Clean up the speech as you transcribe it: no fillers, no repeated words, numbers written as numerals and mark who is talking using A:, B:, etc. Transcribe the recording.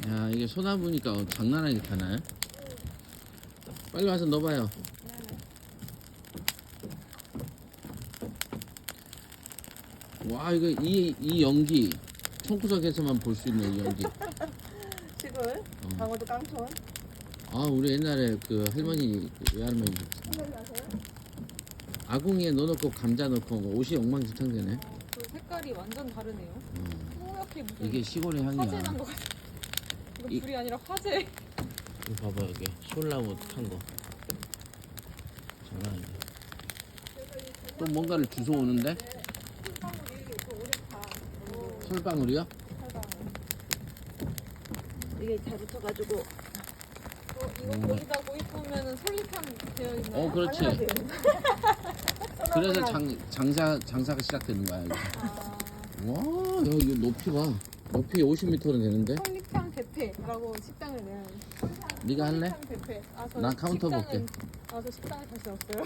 A: 야, 이게 소나무니까 장난 아니게 타네. 빨리 와서 넣어봐요. 와, 이거 이 연기 청구석에서만 볼 수 있는 이 연기.
B: 시골 강원도 깡촌.
A: 아, 우리 옛날에 그 할머니, 외할머니
B: 생각이 나세요?
A: 아궁이에 넣어놓고 감자 넣고 옷이 엉망진창되네.
C: 그 색깔이 완전 다르네요. 뿌옇게 무슨
A: 이게 시골의
C: 화재
A: 향이야.
C: 난 것 같아. 이거
A: 이-
C: 불이 아니라 화재.
A: 이거 봐봐, 여기 솔나무 탄 거. 장난 아니야. 또 뭔가를 주워오는데? 솔방울이요?
B: 이게 잘 붙어가지고.
C: 이거 거기다 고입 보면은 솔잎향 되어 있나요?
A: 어, 그렇지.
B: 당연하죠.
A: 그래서 장사가 시작되는 거야. 이거.
C: 아,
A: 와, 야, 이거 높이 봐. 높이 50m는 되는데?
C: 솔잎향 대패라고 식당을 내요.
A: 네가 할래?
C: 솔잎향 대패. 아, 저
A: 난 카운터
C: 식당은-
A: 볼게.
C: 아, 저 식당에 다시 없어요.